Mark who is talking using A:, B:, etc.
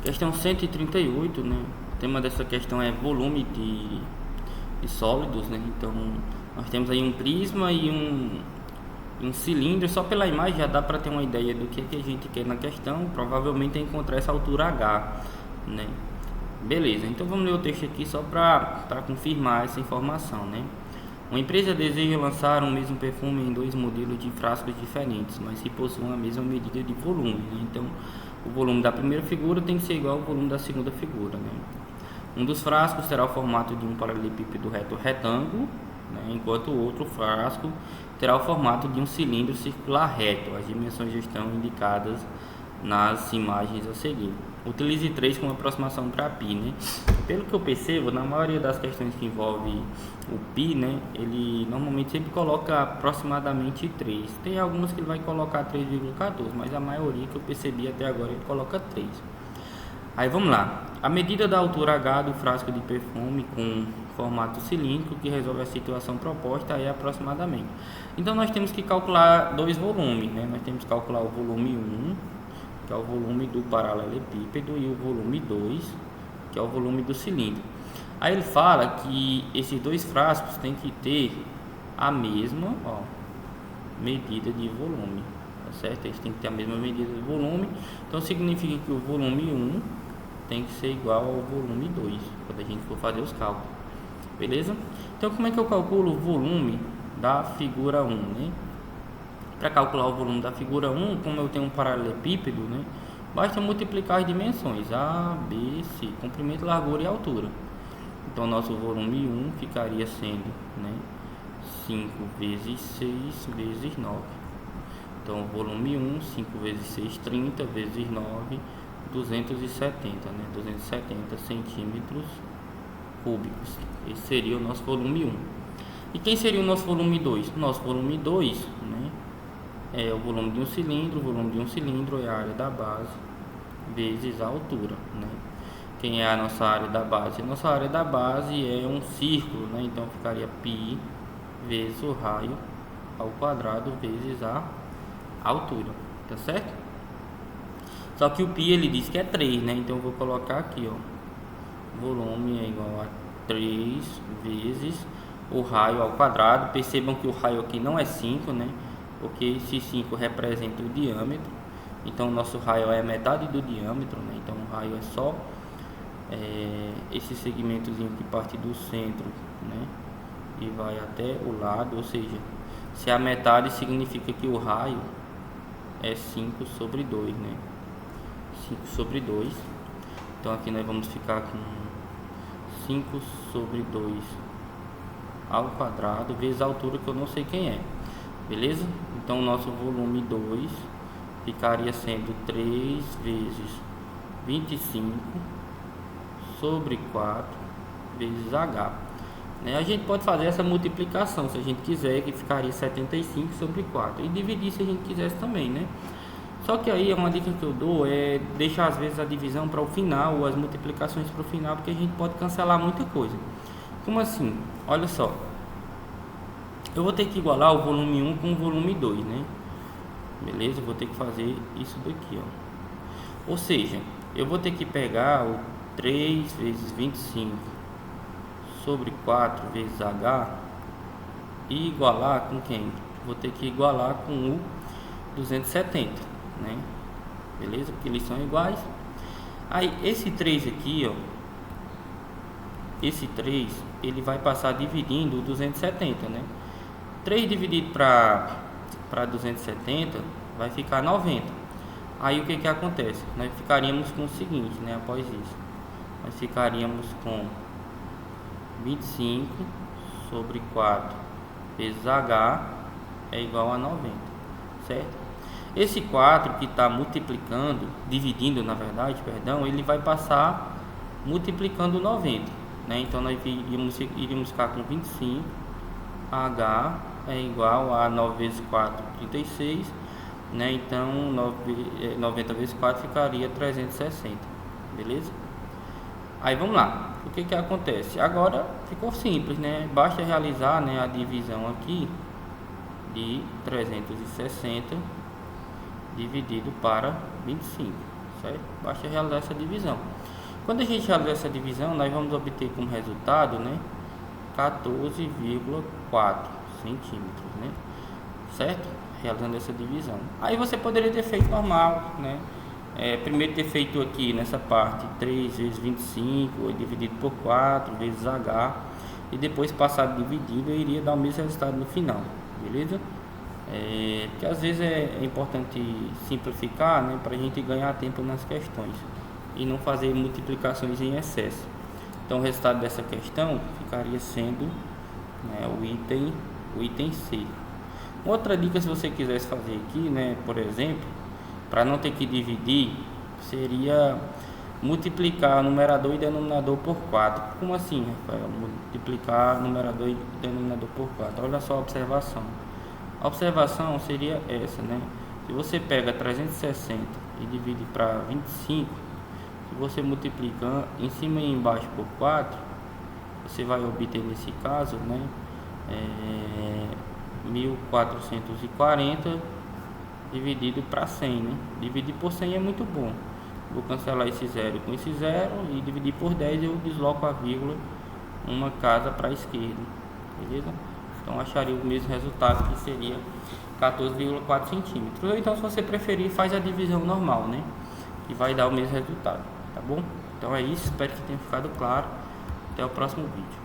A: Questão 138, né? O tema dessa questão é volume de sólidos, né? Então, nós temos aí um prisma e um cilindro. Só pela imagem já dá para ter uma ideia do que a gente quer na questão. Provavelmente é encontrar essa altura H, né? Beleza, então vamos ler o texto aqui só para confirmar essa informação, né? Uma empresa deseja lançar o mesmo perfume em dois modelos de frascos diferentes, mas que possuem a mesma medida de volume, né? Então, o volume da primeira figura tem que ser igual ao volume da segunda figura, né? Um dos frascos terá o formato de um paralelepípedo reto retângulo, né? Enquanto o outro frasco terá o formato de um cilindro circular reto. As dimensões já estão indicadas nas imagens a seguir. Utilize 3 como aproximação para π, né? Pelo que eu percebo, na maioria das questões que envolve o π, né, ele normalmente sempre coloca aproximadamente 3. Tem algumas que ele vai colocar 3,14, mas a maioria que eu percebi até agora ele coloca 3. Aí vamos lá. A medida da altura H do frasco de perfume com formato cilíndrico que resolve a situação proposta é aproximadamente. Então nós temos que calcular dois volumes, né? Nós temos que calcular o volume 1, que é o volume do paralelepípedo, e o volume 2, que é o volume do cilindro. Aí ele fala que esses dois frascos têm que ter a mesma medida de volume, tá certo? Eles têm que ter a mesma medida de volume, então significa que o volume 1 tem que ser igual ao volume 2, quando a gente for fazer os cálculos, beleza? Então como é que eu calculo o volume da figura 1, né? Para calcular o volume da figura 1, como eu tenho um paralelepípedo, né, basta multiplicar as dimensões A, B, C, comprimento, largura e altura. Então, nosso volume 1 ficaria sendo, né, 5 vezes 6 vezes 9. Então, o volume 1, 5 vezes 6, 30, vezes 9, 270, né, 270 centímetros cúbicos. Esse seria o nosso volume 1. E quem seria o nosso volume 2? Nosso volume 2, né, é o volume de um cilindro. O volume de um cilindro é a área da base vezes a altura, né? Quem é a nossa área da base? A nossa área da base é um círculo, né? Então ficaria π vezes o raio ao quadrado vezes a altura, tá certo? Só que o π ele diz que é 3, né? Então eu vou colocar aqui, ó, volume é igual a 3 vezes o raio ao quadrado. Percebam que o raio aqui não é 5, né? Porque esse 5 representa o diâmetro. Então o nosso raio é metade do diâmetro, né? Então o raio é só esse segmentozinho que parte do centro, né, e vai até o lado. Ou seja, se a metade significa que o raio é 5 sobre 2, né? 5 sobre 2. Então aqui nós vamos ficar com 5 sobre 2 ao quadrado vezes a altura, que eu não sei quem é, beleza? Então o nosso volume 2 ficaria sendo 3 vezes 25 sobre 4 vezes H, né? A gente pode fazer essa multiplicação se a gente quiser, que ficaria 75 sobre 4, e dividir se a gente quisesse também, né? Só que aí uma dica que eu dou é deixar às vezes a divisão para o final, ou as multiplicações para o final, porque a gente pode cancelar muita coisa. Como assim? Olha só, eu vou ter que igualar o volume 1 com o volume 2, né? Beleza? Eu vou ter que fazer isso daqui, ó. Ou seja, eu vou ter que pegar o 3 vezes 25 sobre 4 vezes H e igualar com quem? Vou ter que igualar com o 270, né? Beleza? Porque eles são iguais. Aí esse 3 aqui, ó, esse 3 ele vai passar dividindo o 270, né? 3 dividido para 270 vai ficar 90. Aí o que acontece? Nós ficaríamos com o seguinte, né? Após isso, nós ficaríamos com 25 sobre 4 vezes H é igual a 90, certo? Esse 4 que está multiplicando, dividindo na verdade, perdão, ele vai passar multiplicando 90, né? Então nós iríamos ficar com 25, H é igual a 9 vezes 4, 36, né? Então 90 vezes 4 ficaria 360, beleza? Aí vamos lá, o que acontece? Agora ficou simples, né? Basta realizar, né, a divisão aqui de 360 dividido para 25, certo? Basta realizar essa divisão. Quando a gente realizar essa divisão, nós vamos obter como resultado, né, 14,4 centímetros, né, certo? Realizando essa divisão. Aí você poderia ter feito normal, né? Primeiro ter feito aqui nessa parte 3 vezes 25 dividido por 4 vezes H, e depois passado dividido, eu iria dar o mesmo resultado no final, beleza? Porque às vezes é importante simplificar, né, para a gente ganhar tempo nas questões e não fazer multiplicações em excesso. Então o resultado dessa questão ficaria sendo, né, o item C. Outra dica, se você quisesse fazer aqui, né, por exemplo, para não ter que dividir, seria multiplicar numerador e denominador por 4. Como assim, Rafael? Multiplicar numerador e denominador por 4. Olha só a observação. A observação seria essa, né? Se você pega 360 e divide para 25, se você multiplica em cima e embaixo por 4, você vai obter nesse caso, né, 1440 dividido para 100, né? Dividir por 100 é muito bom. Vou cancelar esse zero com esse zero e dividir por 10, eu desloco a vírgula uma casa para a esquerda, beleza? Então acharia o mesmo resultado, que seria 14,4 centímetros. Ou então, se você preferir, faz a divisão normal, né, que vai dar o mesmo resultado, tá bom? Então é isso, espero que tenha ficado claro. Até o próximo vídeo.